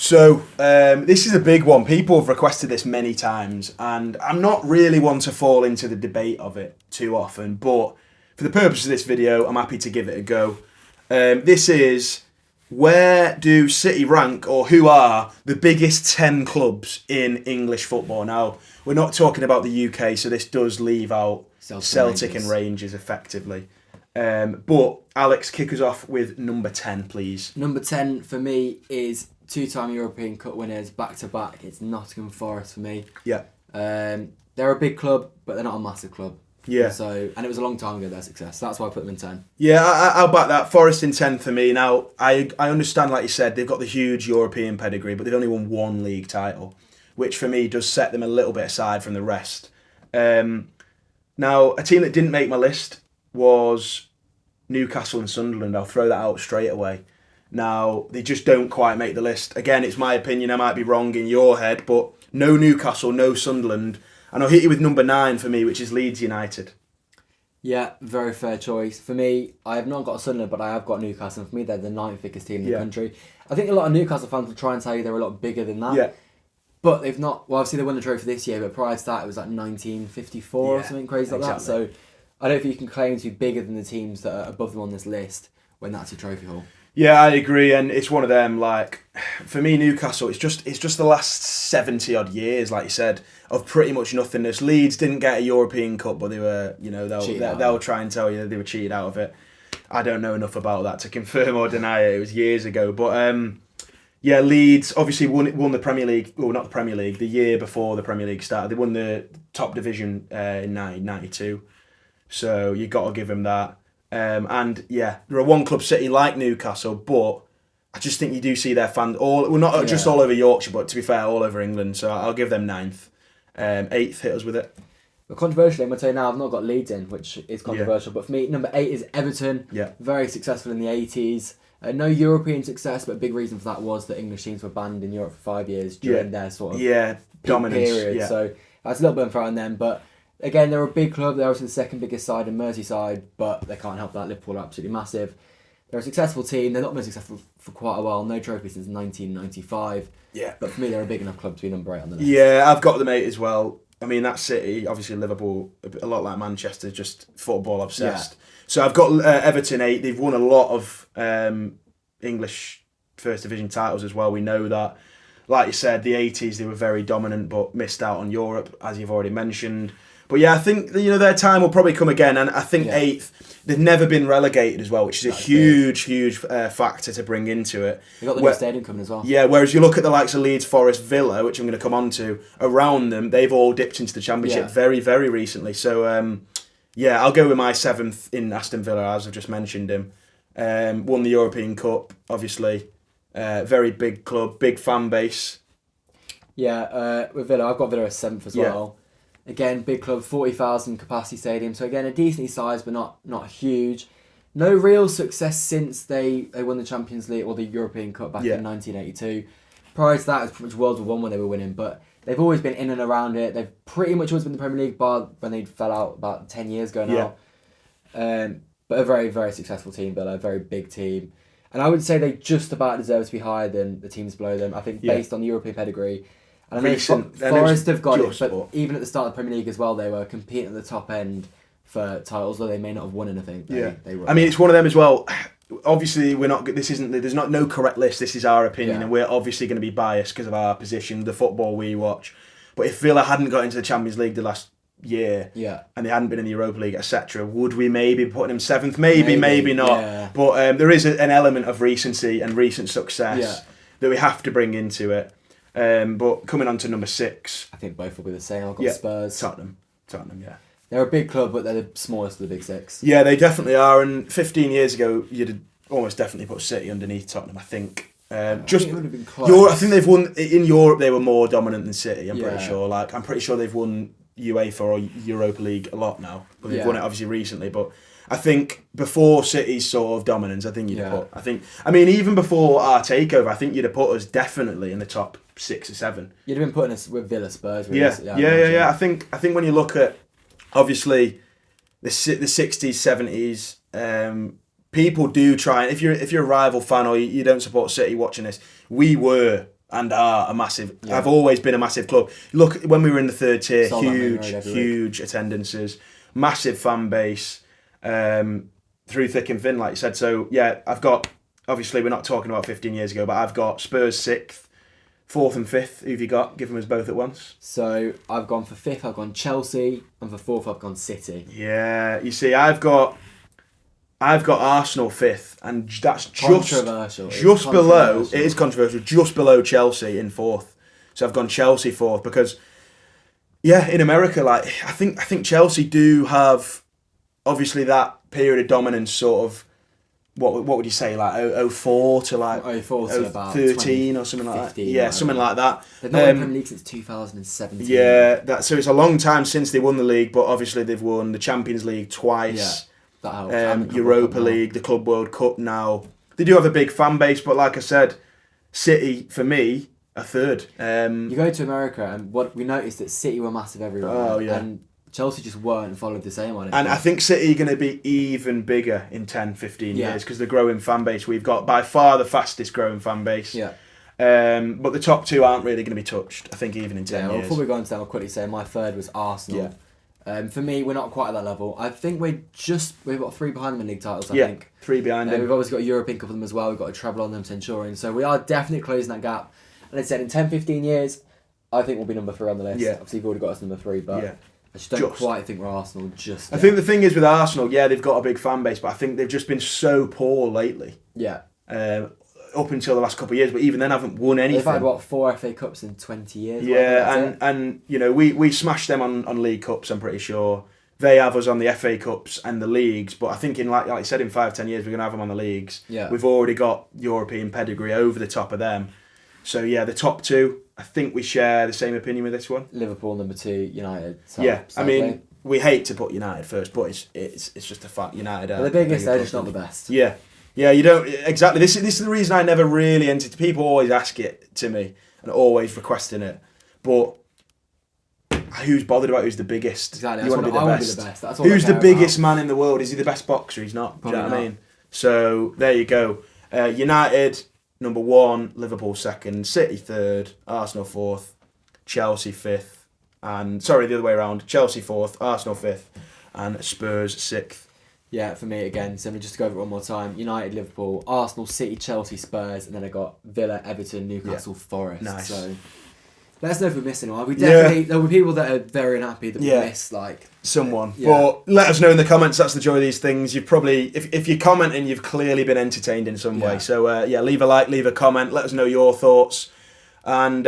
So, this is a big one. People have requested this many times, and I'm not really one to fall into the debate of it too often, but for the purpose of this video, I'm happy to give it a go. This is, where do City rank, or who are the biggest 10 clubs in English football? Now, we're not talking about the UK, so this does leave out Celtic and Rangers effectively. But Alex, kick us off with number 10, please. Number 10 for me is two-time European Cup winners back-to-back. It's Nottingham Forest for me. Yeah. They're a big club, but they're not a massive club. Yeah. And it was a long time ago, their success. That's why I put them in 10. Yeah, I'll back that. Forest in 10 for me. Now, I understand, like you said, they've got the huge European pedigree, but they've only won one league title, which for me does set them a little bit aside from the rest. Now, a team that didn't make my list was Newcastle and Sunderland. I'll throw that out straight away. Now, they just don't quite make the list. Again, it's my opinion. I might be wrong in your head, but no Newcastle, no Sunderland. And I'll hit you with number 9 for me, which is Leeds United. Yeah, very fair choice. For me, I have not got Sunderland, but I have got Newcastle. And for me, they're the 9th biggest team in the country. I think a lot of Newcastle fans will try and tell you they're a lot bigger than that. Yeah. But they've not... Well, obviously, they won the trophy this year, but prior to that, it was like 1954 or something crazy like that. So I don't think you can claim to be bigger than the teams that are above them on this list when that's a trophy haul. Yeah, I agree, and it's one of them. Like, for me, Newcastle, it's just the last 70 odd years, like you said, of pretty much nothingness. Leeds didn't get a European Cup, but they were, they'll try and tell you they were cheated out of it. I don't know enough about that to confirm or deny it. It was years ago, but Leeds obviously won the Premier League. Well, not the Premier League. The year before the Premier League started, they won the top division in 1992. So you got to give them that. They're a one-club city like Newcastle, but I just think you do see their fans just all over Yorkshire, but to be fair, all over England. So I'll give them 9th. 8th, hit us with it. But controversially, I'm going to tell you now, I've not got Leeds in, which is controversial. But for me, number 8 is Everton. Yeah. Very successful in the 80s. No European success, but a big reason for that was that English teams were banned in Europe for 5 years during their sort of dominance period. Yeah. So that's a little bit unfair on them, but. Again, they're a big club. They're obviously the second biggest side in Merseyside, but they can't help that. Liverpool are absolutely massive. They're a successful team. They've not been successful for quite a while. No trophy since 1995. Yeah. But for me, they're a big enough club to be number 8 on the list. Yeah, I've got them 8 as well. I mean, that City, obviously Liverpool, a lot like Manchester, just football obsessed. Yeah. So I've got Everton 8. They've won a lot of English First Division titles as well. We know that. Like you said, the 80s, they were very dominant, but missed out on Europe, as you've already mentioned. But yeah, I think their time will probably come again, and I think 8th, they've never been relegated as well, which is a huge factor to bring into it. They've got the new stadium coming as well. Yeah, whereas you look at the likes of Leeds, Forest, Villa, which I'm going to come on to, around them, they've all dipped into the Championship very, very recently. So I'll go with my 7th in Aston Villa, as I've just mentioned him. Won the European Cup, obviously. Very big club, big fan base. Yeah, with Villa, I've got Villa as 7th as well. Again, big club, 40,000 capacity stadium. So again, a decently sized, but not huge. No real success since they won the Champions League or the European Cup back in 1982. Prior to that, it was pretty much World War I when they were winning. But they've always been in and around it. They've pretty much always been in the Premier League, bar when they fell out about 10 years ago now. Yeah. But a very, very successful team, Villa, a very big team. And I would say they just about deserve to be higher than the teams below them. I think based on the European pedigree. And I know Forest have got it, but even at the start of the Premier League as well, they were competing at the top end for titles, though they may not have won anything. They were. I mean, it's one of them as well. Obviously, we're not. There's no correct list. This is our opinion, and we're obviously going to be biased because of our position, the football we watch. But if Villa hadn't got into the Champions League the last year, and they hadn't been in the Europa League, etc., would we maybe be putting them 7th? Maybe not. Yeah. But there is an element of recency and recent success that we have to bring into it. But coming on to number 6, I think both will be the same. I've got Spurs. Tottenham, yeah. They're a big club, but they're the smallest of the big 6. Yeah, they definitely are. And 15 years ago, you'd almost definitely put City underneath Tottenham, I think. I think it would have been close. I think they've won in Europe. They were more dominant than City. I'm pretty sure. I'm pretty sure they've won UEFA or Europa League a lot now. But they've won it obviously recently. But I think before City's sort of dominance, I think you'd have put. Even before our takeover, I think you'd have put us definitely in the top 6 or 7. You'd have been putting us with Villa, Spurs. Really. Yeah. I think when you look at obviously the 60s, 70s, people do try, and if you're a rival fan or you don't support City watching this, we were and are a massive. Have always been a massive club. Look, when we were in the third tier, huge attendances, massive fan base, through thick and thin, like you said. So yeah, I've got. Obviously, we're not talking about 15 years ago, but I've got Spurs 6th, 4th and 5th. Who've you got? Give them us both at once. So I've gone for 5th. I've gone Chelsea, and for 4th, I've gone City. Yeah, you see, I've got Arsenal 5th, and that's controversial. Just below. It is controversial. Just below Chelsea in 4th. So I've gone Chelsea 4th because, yeah, in America, like I think Chelsea do have obviously that period of dominance, sort of. What would you say, like 04 to like 04 to about 13 or something like that? Yeah, something like that. They've not won the Premier League since 2017. Yeah, so it's a long time since they won the league, but obviously they've won the Champions League twice. Yeah, that helps. Europa League, the Club World Cup now. They do have a big fan base, but like I said, City, for me, are 3rd. You go to America and what we noticed that City were massive everywhere. Oh, yeah. And Chelsea just weren't and followed the same on it. And I think City are going to be even bigger in 10, 15 years because the growing fan base. We've got by far the fastest growing fan base. Yeah. But the top two aren't really going to be touched, I think, even in 10 years. Before we go into that, I'll quickly say my 3rd was Arsenal. Yeah. For me, we're not quite at that level. I think we've got 3 behind them in league titles, I think. 3 behind them. We've obviously got a European Cup of them as well. We've got a treble on them, Centurion. So we are definitely closing that gap. And as I said, in 10, 15 years, I think we'll be number 3 on the list. Yeah. Obviously, you've already got us number 3, but... Yeah. I just don't quite think we're Arsenal just yet. I think the thing is with Arsenal, they've got a big fan base, but I think they've just been so poor lately. Yeah. Up until the last couple of years, but even then haven't won anything. They've had, 4 FA Cups in 20 years? Yeah, and you know, we smashed them on League Cups, I'm pretty sure. They have us on the FA Cups and the leagues, but I think like I said, in 5-10 years, we're going to have them on the leagues. Yeah. We've already got European pedigree over the top of them. So yeah, the top two, I think we share the same opinion with this one. Liverpool number 2, United. I mean, we hate to put United first, but it's just a fact. United are the biggest. They're just not the best. Yeah, you don't exactly. This is the reason I never really entered. People always ask it to me and always requesting it, but who's bothered about who's the biggest? Exactly. You want to be the best. That's all who's the biggest man in the world? Is he the best boxer? He's not. Do you know what I mean? So there you go. United number 1, Liverpool 2nd, City 3rd, Arsenal 4th, Chelsea 5th. And sorry, the other way around. Chelsea 4th, Arsenal 5th, and Spurs 6th. Yeah, for me again. So let me just go over it one more time. United, Liverpool, Arsenal, City, Chelsea, Spurs, and then I got Villa, Everton, Newcastle, Forest. Nice. So let us know if we're missing one. We definitely there will be people that are very unhappy that we missed someone. But let us know in the comments. That's the joy of these things. You've probably if you're commenting, you've clearly been entertained in some way. So leave a like, leave a comment. Let us know your thoughts, and